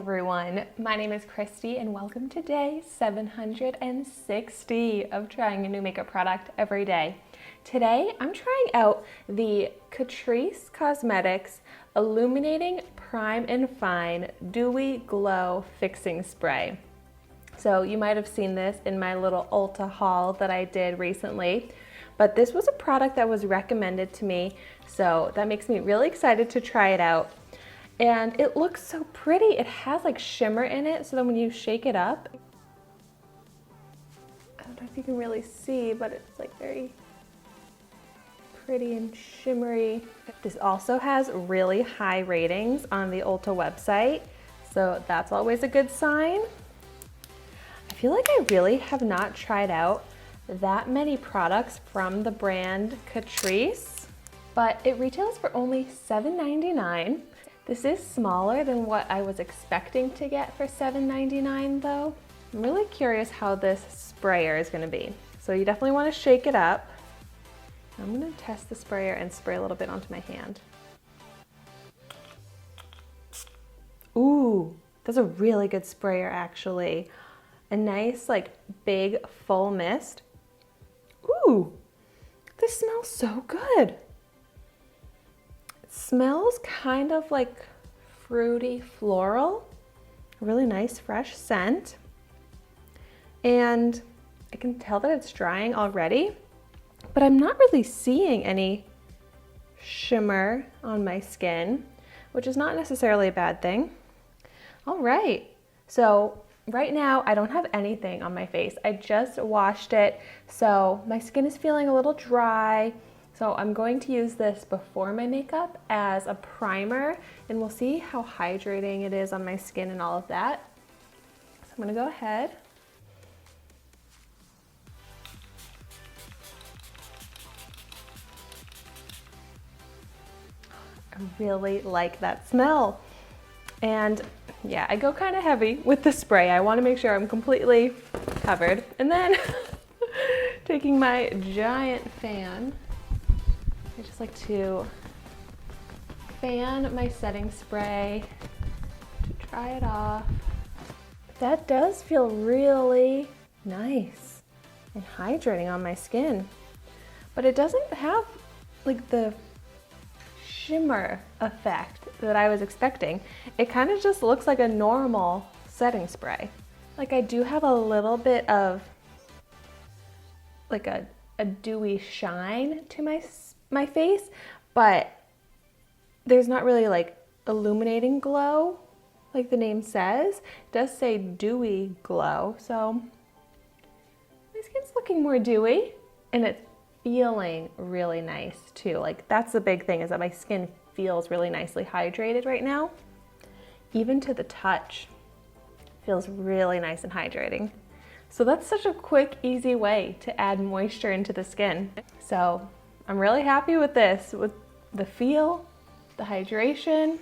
everyone, my name is Christy and welcome to day 760 of trying a new makeup product every day. Today I'm trying out the Catrice Cosmetics Illuminating Prime and Fine Dewy Glow Fixing Spray. So you might have seen this in my little Ulta haul that I did recently, but this was a product that was recommended to me, so that makes me really excited to try it out. And it looks so pretty. It has like shimmer in it, so then when you shake it up, I don't know if you can really see, but it's like very pretty and shimmery. This also has really high ratings on the Ulta website, so that's always a good sign. I feel like I really have not tried out that many products from the brand Catrice, but it retails for only $7.99. This is smaller than what I was expecting to get for $7.99 though. I'm really curious how this sprayer is gonna be. So you definitely wanna shake it up. I'm gonna test the sprayer and spray a little bit onto my hand. Ooh, that's a really good sprayer actually. A nice like big full mist. Ooh, this smells so good. Smells kind of like fruity floral, a really nice fresh scent. And I can tell that it's drying already, but I'm not really seeing any shimmer on my skin, which is not necessarily a bad thing. All right, so right now I don't have anything on my face. I just washed it, so my skin is feeling a little dry. So I'm going to use this before my makeup as a primer, and we'll see how hydrating it is on my skin and all of that. So I'm gonna go ahead. I really like that smell. And yeah, I go kind of heavy with the spray. I wanna make sure I'm completely covered. And then taking my giant fan, I just like to fan my setting spray to dry it off. That does feel really nice and hydrating on my skin, but it doesn't have like the shimmer effect that I was expecting. It kind of just looks like a normal setting spray. Like I do have a little bit of like a dewy shine to my face, but there's not really like illuminating glow like the name says. It does say dewy glow, so my skin's looking more dewy and it's feeling really nice too. Like that's the big thing, is that my skin feels really nicely hydrated right now. Even to the touch, feels really nice and hydrating. So that's such a quick, easy way to add moisture into the skin. So I'm really happy with this, with the feel, the hydration.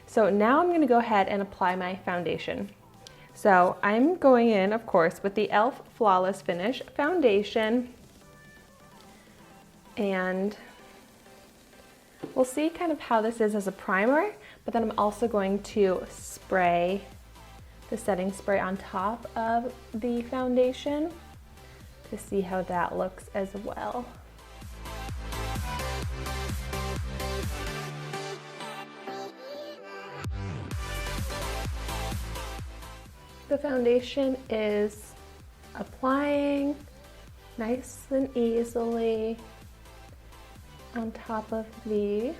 So now I'm gonna go ahead and apply my foundation. So I'm going in, of course, with the e.l.f. Flawless Finish foundation. And we'll see kind of how this is as a primer, but then I'm also going to spray the setting spray on top of the foundation to see how that looks as well. The foundation is applying nice and easily on top of the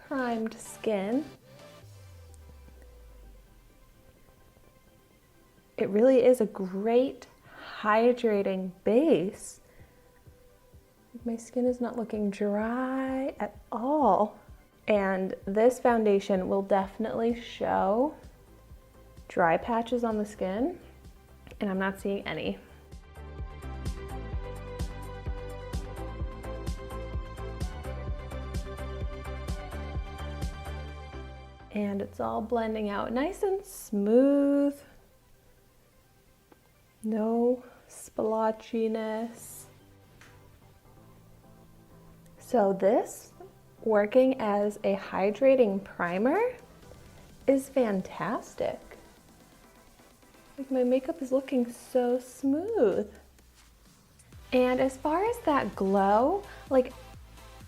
primed skin. It really is a great hydrating base. My skin is not looking dry at all. And this foundation will definitely show dry patches on the skin, and I'm not seeing any. And it's all blending out nice and smooth. No splotchiness. So this, working as a hydrating primer, is fantastic. Like my makeup is looking so smooth. And as far as that glow, like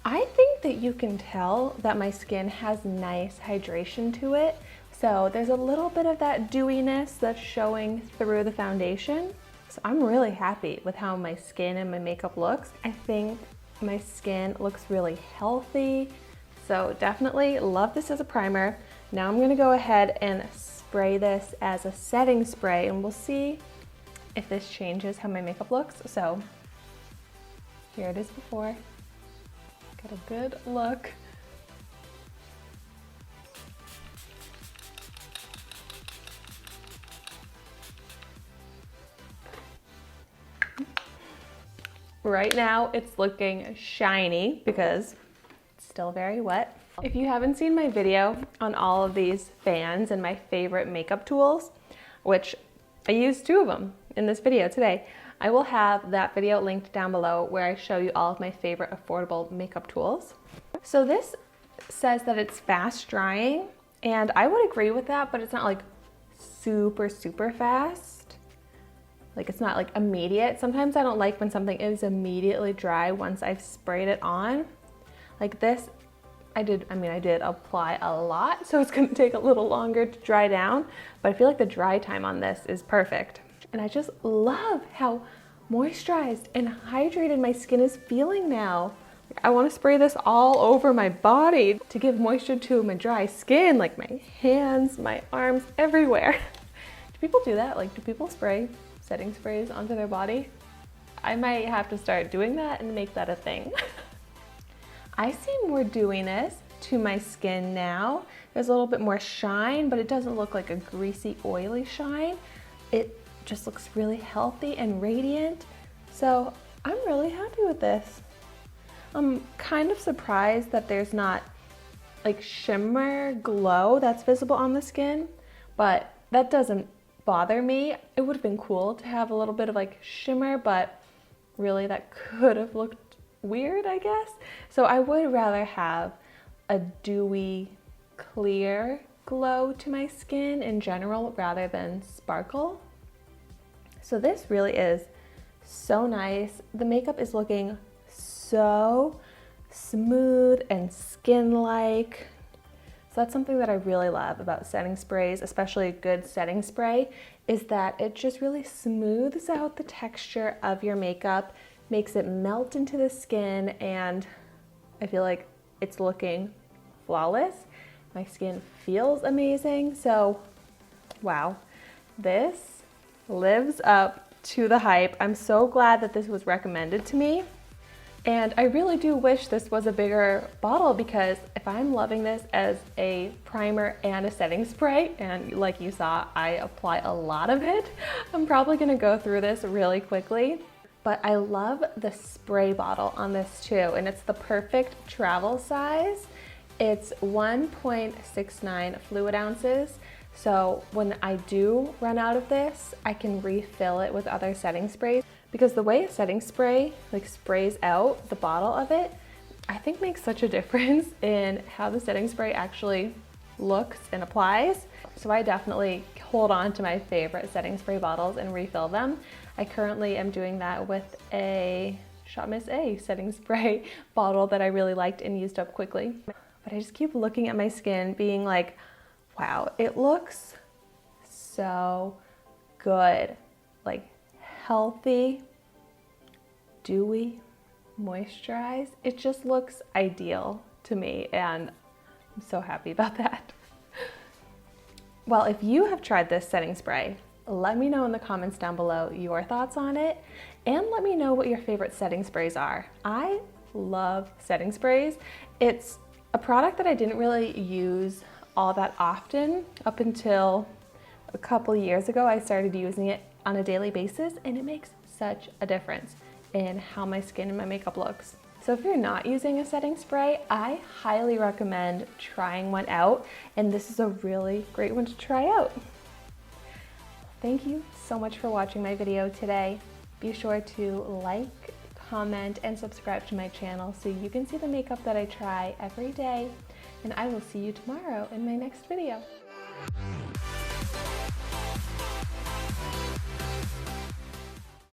I think that you can tell that my skin has nice hydration to it. So there's a little bit of that dewiness that's showing through the foundation. So I'm really happy with how my skin and my makeup looks. I think my skin looks really healthy. So definitely love this as a primer. Now I'm gonna go ahead and spray this as a setting spray and we'll see if this changes how my makeup looks. So here it is before. Get a good look. Right now it's looking shiny because it's still very wet. If you haven't seen my video on all of these fans and my favorite makeup tools, which I used 2 of them in this video today, I will have that video linked down below where I show you all of my favorite affordable makeup tools. So this says that it's fast drying, and I would agree with that, but it's not like super fast. Like it's not like immediate. Sometimes I don't like when something is immediately dry once I've sprayed it on. Like this, I did apply a lot, so it's gonna take a little longer to dry down, but I feel like the dry time on this is perfect. And I just love how moisturized and hydrated my skin is feeling now. I want to spray this all over my body to give moisture to my dry skin, like my hands, my arms, everywhere. Do people do that? Like, do people spray setting sprays onto their body? I might have to start doing that and make that a thing. I see more dewiness to my skin now. There's a little bit more shine, but it doesn't look like a greasy, oily shine. It just looks really healthy and radiant. So I'm really happy with this. I'm kind of surprised that there's not like shimmer glow that's visible on the skin, but that doesn't bother me. It would have been cool to have a little bit of like shimmer, but really that could have looked weird, I guess. So I would rather have a dewy, clear glow to my skin in general rather than sparkle. So this really is so nice. The makeup is looking so smooth and skin-like. So that's something that I really love about setting sprays, especially a good setting spray, is that it just really smooths out the texture of your makeup, makes it melt into the skin, and I feel like it's looking flawless. My skin feels amazing. So, wow, this lives up to the hype. I'm so glad that this was recommended to me. And I really do wish this was a bigger bottle, because if I'm loving this as a primer and a setting spray, and like you saw, I apply a lot of it, I'm probably gonna go through this really quickly. But I love the spray bottle on this too, and it's the perfect travel size. It's 1.69 fluid ounces. So when I do run out of this, I can refill it with other setting sprays, because the way a setting spray like sprays out the bottle of it, I think makes such a difference in how the setting spray actually looks and applies. So I definitely hold on to my favorite setting spray bottles and refill them. I currently am doing that with a Shot Miss A setting spray bottle that I really liked and used up quickly. But I just keep looking at my skin being like, wow, it looks so good. Like healthy, dewy, moisturized. It just looks ideal to me, and I'm so happy about that. Well, if you have tried this setting spray, let me know in the comments down below your thoughts on it, and let me know what your favorite setting sprays are. I love setting sprays. It's a product that I didn't really use all that often up until a couple years ago. I started using it on a daily basis, and it makes such a difference in how my skin and my makeup looks. So if you're not using a setting spray, I highly recommend trying one out, and this is a really great one to try out. Thank you so much for watching my video today. Be sure to like, comment, and subscribe to my channel so you can see the makeup that I try every day. And I will see you tomorrow in my next video.